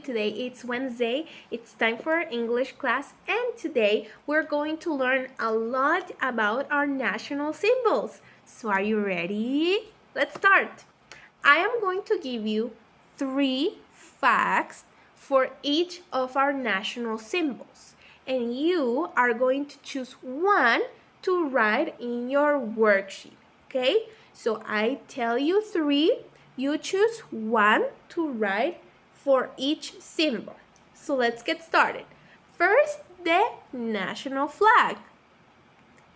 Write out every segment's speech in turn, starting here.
today. It's Wednesday. It's time for our English class, and today we're going to learn a lot about our national symbols. So are you ready? Let's start. I am going to give you 3 facts for each of our national symbols, and you are going to choose one to write in your worksheet, okay? So I tell you 3, you choose one to write for each symbol. So let's get started. First, the national flag.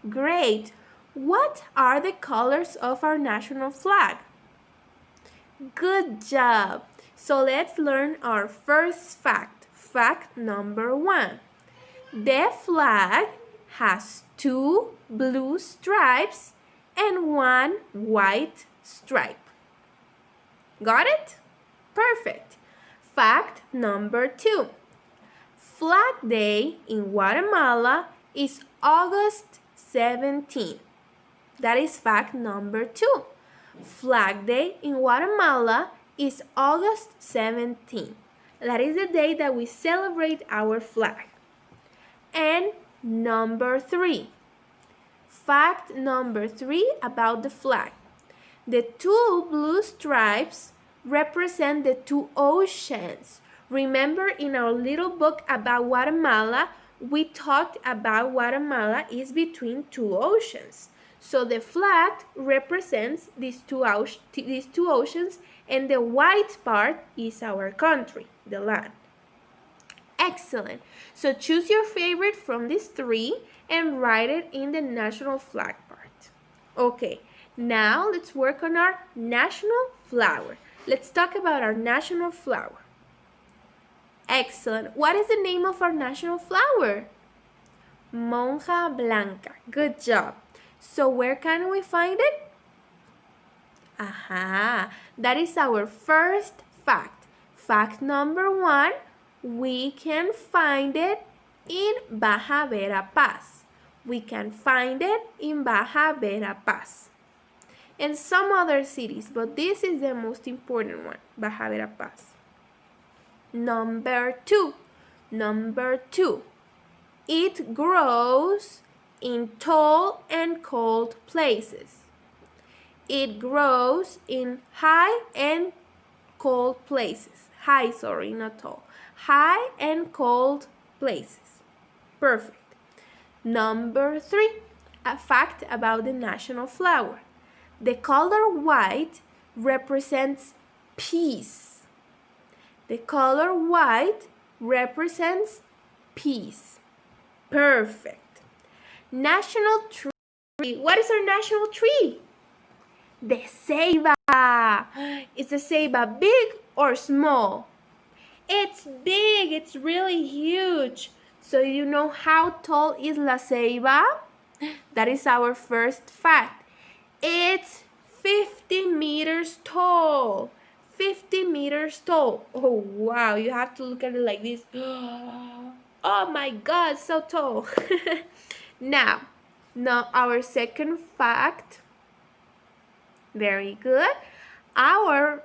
Great. What are the colors of our national flag? Good job. So let's learn our first fact. Fact number 1. The flag has 2 blue stripes and 1 white stripe. Got it? Perfect. Fact number 2. Flag Day in Guatemala is August 17. That is fact number 2. Flag Day in Guatemala is August 17. That is the day that we celebrate our flag. And number 3. Fact number 3 about the flag. The 2 blue stripes represent the 2 oceans. Remember in our little book about Guatemala, we talked about Guatemala is between 2 oceans. So the flag represents these two oceans, and the white part is our country, the land. Excellent. So choose your favorite from these 3 and write it in the national flag part. Okay, now let's work on our national flower. Let's talk about our national flower. Excellent. What is the name of our national flower? Monja Blanca. Good job. So where can we find it? Aha, that is our first fact. Fact number 1, we can find it in Baja Verapaz. We can find it in Baja Verapaz. And some other cities, but this is the most important one, Baja Verapaz. Number 2. It grows in tall and cold places. It grows in high and cold places. High, not tall. High and cold places. Perfect. Number 3, a fact about the national flower. The color white represents peace. The color white represents peace. Perfect. National tree. What is our national tree? The ceiba. Is the ceiba big or small? It's big. It's really huge. So you know how tall is la ceiba? That is our first fact. It's 50 meters tall. 50 meters tall. Oh, wow. You have to look at it like this. Oh my God, so tall. Now our second fact. Very good. Our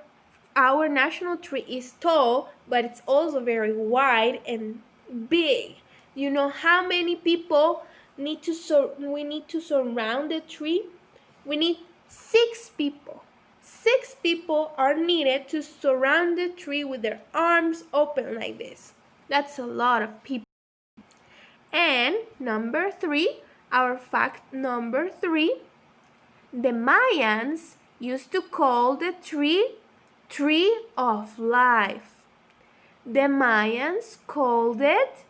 national tree is tall, but it's also very wide and big. You know how many people we need to surround the tree? We need 6 people. 6 people are needed to surround the tree with their arms open like this. That's a lot of people. And number 3, our fact number 3, the Mayans used to call the tree of life. The Mayans called it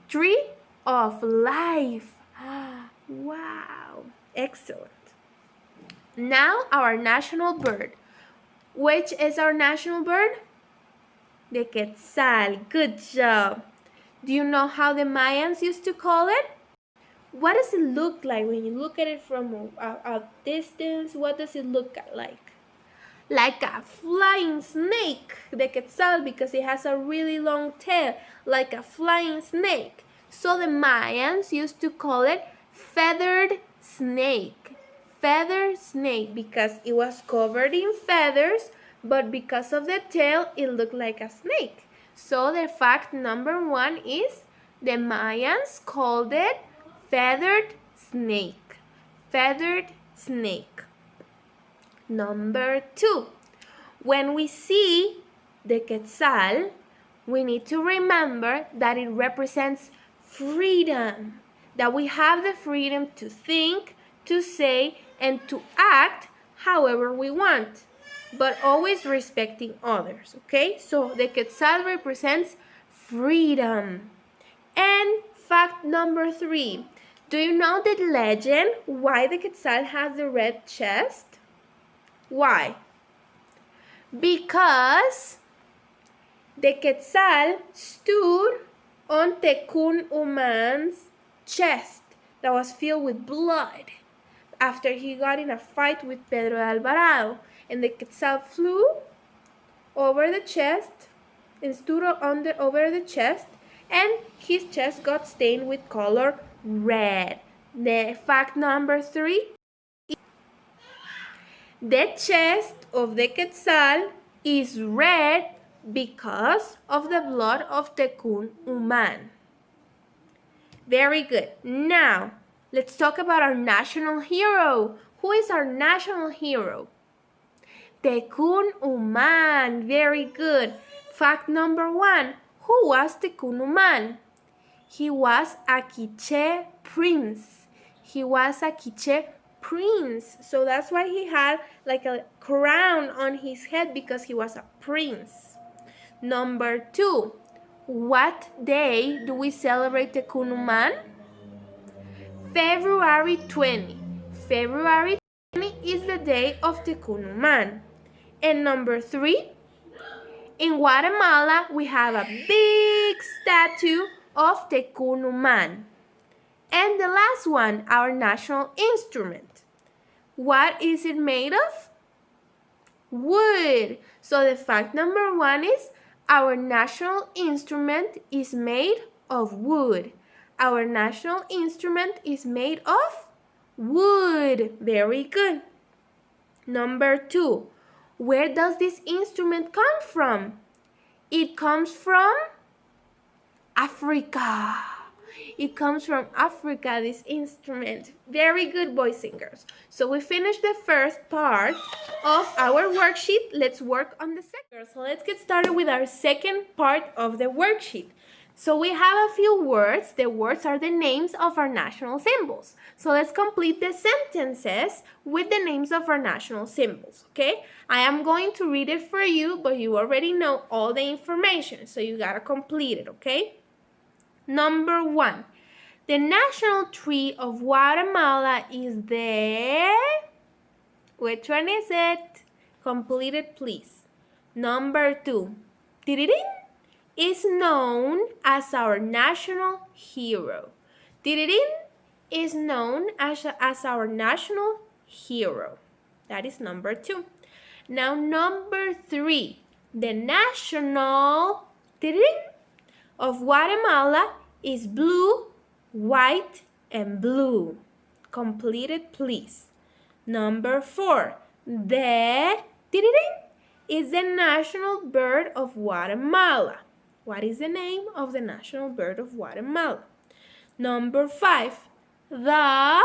tree of life. Wow, excellent. Now our national bird. Which is our national bird? The quetzal. Good job. Do you know how the Mayans used to call it? What does it look like when you look at it from a distance? What does it look like? Like a flying snake, the quetzal, because it has a really long tail, like a flying snake. So the Mayans used to call it feathered snake. Feathered snake because it was covered in feathers, but because of the tail, it looked like a snake. So the fact number 1 is the Mayans called it feathered snake. Feathered snake. Number 2, when we see the quetzal, we need to remember that it represents freedom, that we have the freedom to think, to say, and to act however we want, but always respecting others, okay? So the quetzal represents freedom. And fact number 3, do you know the legend why the quetzal has the red chest? Why? Because the quetzal stood on Tecun Uman's chest that was filled with blood after he got in a fight with Pedro de Alvarado. And the quetzal flew over the chest and stood over the chest, and his chest got stained with color red. The fact number 3, the chest of the quetzal is red because of the blood of Tecun Uman. Very good. Now, let's talk about our national hero. Who is our national hero? Tecun Uman. Very good. Fact number 1. Who was Tecun Uman? He was a Quiché prince. He was a Quiché prince. So that's why he had like a crown on his head, because he was a prince. Number 2. What day do we celebrate Tecun Uman? February 20. February 20 is the day of Tecun Uman. And number 3, in Guatemala, we have a big statue of Tecun Uman. And the last one, our national instrument. What is it made of? Wood. So the fact number 1 is our national instrument is made of wood. Our national instrument is made of wood. Very good. Number 2, where does this instrument come from? It comes from Africa. It comes from Africa, this instrument. Very good, boys and girls. So we finished the first part of our worksheet. Let's work on the second. So let's get started with our second part of the worksheet. So we have a few words. The words are the names of our national symbols. So let's complete the sentences with the names of our national symbols, okay? I am going to read it for you, but you already know all the information, so you gotta complete it, okay? Number 1, the national tree of Guatemala is the... Which one is it? Complete it, please. Number 2, is known as our national hero. Is known as our national hero. That is number 2. Now number 3, the national of Guatemala is blue, white, and blue. Complete it, please. Number 4, the is the national bird of Guatemala. What is the name of the national bird of Guatemala? Number 5, the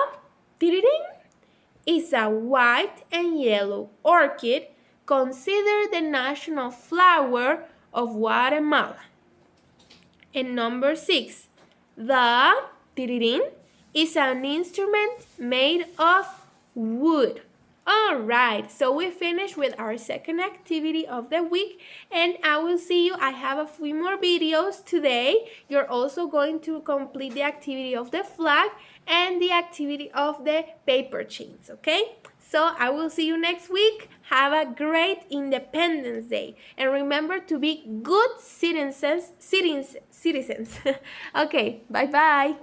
is a white and yellow orchid considered the national flower of Guatemala. And number 6, the is an instrument made of wood. All right, so we finished with our second activity of the week, and I will see you. I have a few more videos today. You're also going to complete the activity of the flag and the activity of the paper chains, okay? So I will see you next week. Have a great Independence Day, and remember to be good citizens. Okay, bye-bye.